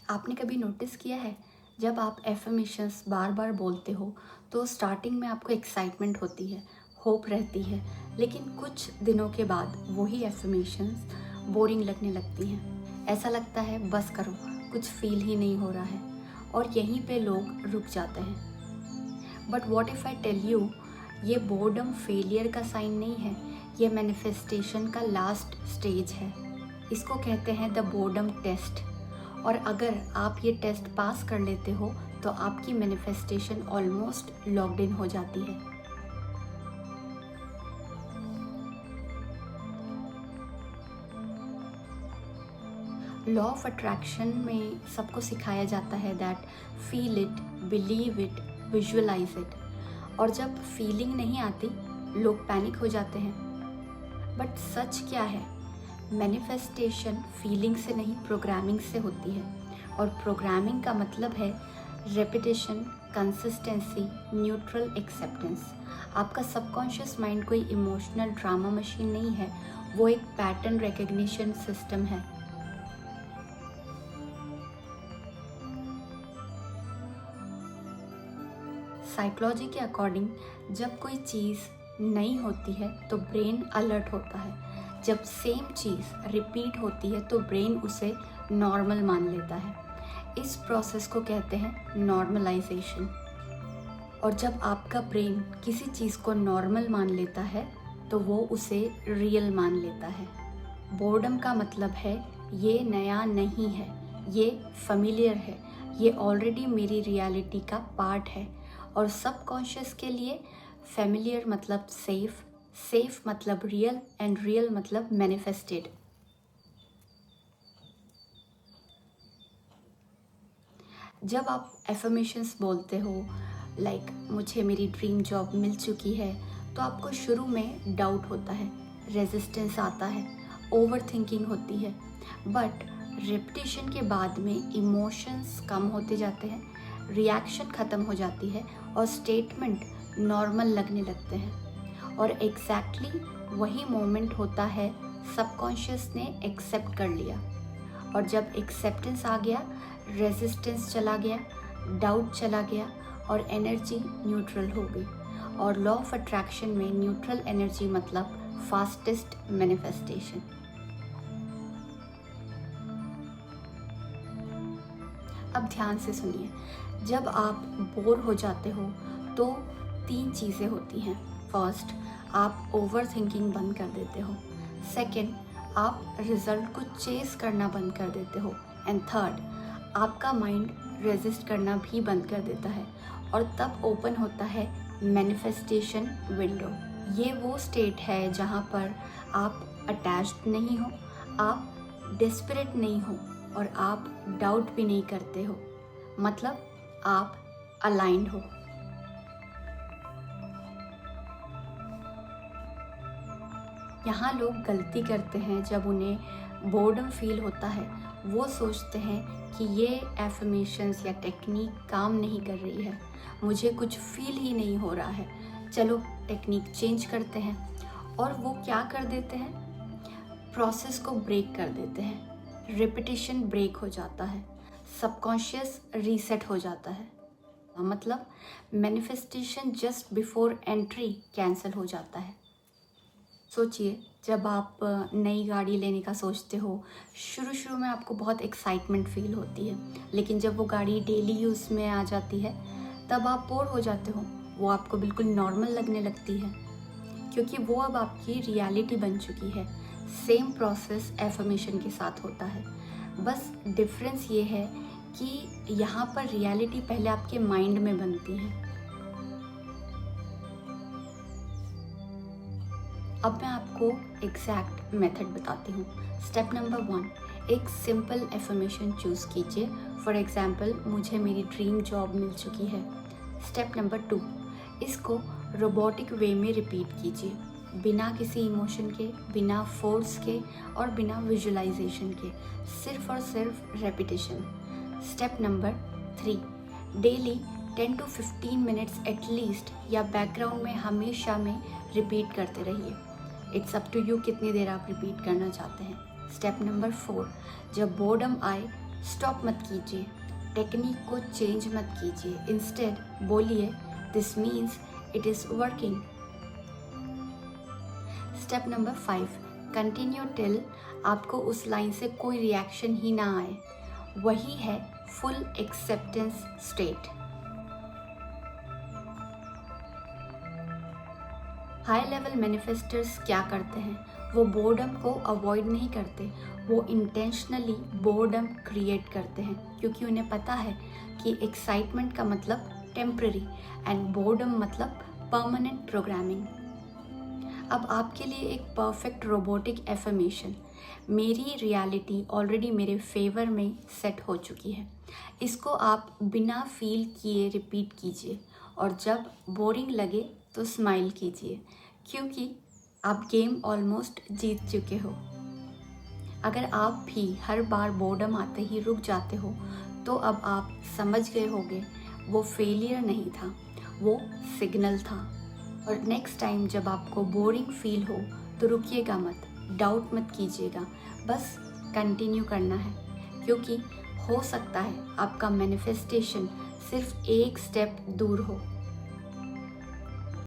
आपने कभी नोटिस किया है जब आप एफर्मेशंस बार बार बोलते हो तो स्टार्टिंग में आपको एक्साइटमेंट होती है, होप रहती है, लेकिन कुछ दिनों के बाद वही एफर्मेशंस बोरिंग लगने लगती हैं। ऐसा लगता है बस करो, कुछ फील ही नहीं हो रहा है, और यहीं पे लोग रुक जाते हैं। But what if I tell you, ये बोर्डम फेलियर का साइन नहीं है, ये मैनिफेस्टेशन का लास्ट स्टेज है। इसको कहते हैं द बोर्डम टेस्ट। और अगर आप ये टेस्ट पास कर लेते हो तो आपकी मैनिफेस्टेशन ऑलमोस्ट लॉक्ड इन हो जाती है। लॉ ऑफ अट्रैक्शन में सबको सिखाया जाता है that feel it, believe it, visualise it. और जब फीलिंग नहीं आती लोग पैनिक हो जाते हैं। बट सच क्या है? मैनिफेस्टेशन फीलिंग से नहीं, प्रोग्रामिंग से होती है। और प्रोग्रामिंग का मतलब है रेपिटेशन, कंसिस्टेंसी, न्यूट्रल एक्सेप्टेंस। आपका सबकॉन्शियस माइंड कोई इमोशनल ड्रामा मशीन नहीं है, वो एक पैटर्न रिकग्निशन सिस्टम है। साइकोलॉजी के अकॉर्डिंग जब कोई चीज़ नई होती है तो ब्रेन अलर्ट होता है। जब सेम चीज़ रिपीट होती है तो ब्रेन उसे नॉर्मल मान लेता है। इस प्रोसेस को कहते हैं नॉर्मलाइजेशन। और जब आपका ब्रेन किसी चीज़ को नॉर्मल मान लेता है तो वो उसे रियल मान लेता है। बोर्डम का मतलब है ये नया नहीं है, ये familiar है, ये ऑलरेडी मेरी रियलिटी का पार्ट है। और सबकॉन्शियस के लिए familiar मतलब सेफ, सेफ मतलब रियल, एंड रियल मतलब मैनिफेस्टेड। जब आप एफर्मेशंस बोलते हो लाइक मुझे मेरी ड्रीम जॉब मिल चुकी है, तो आपको शुरू में डाउट होता है, रेजिस्टेंस आता है, ओवर थिंकिंग होती है। बट रिपीटिशन के बाद में इमोशंस कम होते जाते हैं, रिएक्शन ख़त्म हो जाती है और स्टेटमेंट नॉर्मल लगने लगते हैं। और एग्जैक्टली वही मोमेंट होता है सबकॉन्शियस ने एक्सेप्ट कर लिया। और जब एक्सेप्टेंस आ गया, रेजिस्टेंस चला गया, डाउट चला गया और एनर्जी न्यूट्रल हो गई। और लॉ ऑफ अट्रैक्शन में न्यूट्रल एनर्जी मतलब फास्टेस्ट मैनिफेस्टेशन। अब ध्यान से सुनिए, जब आप बोर हो जाते हो तो 3 चीज़ें होती हैं। फर्स्ट, आप ओवर थिंकिंग बंद कर देते हो। सेकंड, आप रिजल्ट को चेस करना बंद कर देते हो। एंड थर्ड, आपका माइंड रेजिस्ट करना भी बंद कर देता है। और तब ओपन होता है मैनिफेस्टेशन विंडो। ये वो स्टेट है जहाँ पर आप अटैच्ड नहीं हो, आप डेस्परेट नहीं हो और आप डाउट भी नहीं करते हो, मतलब आप अलाइंड हो। यहाँ लोग गलती करते हैं जब उन्हें बोर्डम फील होता है। वो सोचते हैं कि ये एफर्मेशंस या टेक्निक काम नहीं कर रही है, मुझे कुछ फील ही नहीं हो रहा है, चलो टेक्निक चेंज करते हैं। और वो क्या कर देते हैं, प्रोसेस को ब्रेक कर देते हैं। रिपीटिशन ब्रेक हो जाता है, सबकॉन्शियस रीसेट हो जाता है। मतलब manifestation just before entry cancel हो जाता है। सोचिए, जब आप नई गाड़ी लेने का सोचते हो, शुरू में आपको बहुत एक्साइटमेंट फील होती है, लेकिन जब वो गाड़ी डेली यूज़ में आ जाती है तब आप बोर हो जाते हो। वो आपको बिल्कुल नॉर्मल लगने लगती है, क्योंकि वो अब आपकी रियलिटी बन चुकी है। सेम प्रोसेस एफर्मेशन के साथ होता है, बस डिफरेंस ये है कि यहाँ पर रियलिटी पहले आपके माइंड में बनती है। अब मैं आपको एग्जैक्ट मेथड बताती हूँ। स्टेप नंबर 1, एक सिंपल एफर्मेशन चूज़ कीजिए। फॉर एग्जांपल, मुझे मेरी ड्रीम जॉब मिल चुकी है। स्टेप नंबर 2, इसको रोबोटिक वे में रिपीट कीजिए, बिना किसी इमोशन के, बिना फोर्स के और बिना विजुअलाइजेशन के, सिर्फ और सिर्फ repetition. Step number 3, daily 10 to 15 minutes at least या बैकग्राउंड में हमेशा में रिपीट करते रहिए। इट्स अप टू यू कितनी देर आप रिपीट करना चाहते हैं। स्टेप नंबर 4, जब बोर्डम आए स्टॉप मत कीजिए, टेक्निक को चेंज मत कीजिए, इंस्टेड बोलिए this means it is working. Step number 5, continue till आपको उस लाइन से कोई रिएक्शन ही ना आए। वही है full acceptance state. High level manifesters क्या करते हैं? वो बोर्डम को अवॉइड नहीं करते, वो इंटेंशनली बोर्डम क्रिएट करते हैं, क्योंकि उन्हें पता है कि एक्साइटमेंट का मतलब टेम्पररी एंड बोर्डम मतलब परमानेंट प्रोग्रामिंग। अब आपके लिए एक परफेक्ट रोबोटिक एफर्मेशन, मेरी रियलिटी ऑलरेडी मेरे फेवर में सेट हो चुकी है। इसको आप बिना फील किए रिपीट कीजिए और जब बोरिंग लगे तो स्माइल कीजिए, क्योंकि आप गेम ऑलमोस्ट जीत चुके हो। अगर आप भी हर बार बोर्डम आते ही रुक जाते हो तो अब आप समझ गए होंगे वो फेलियर नहीं था, वो सिग्नल था। और नेक्स्ट टाइम जब आपको बोरिंग फील हो तो रुकिएगा मत, डाउट मत कीजिएगा, बस कंटिन्यू करना है, क्योंकि हो सकता है आपका मैनिफेस्टेशन सिर्फ एक स्टेप दूर हो।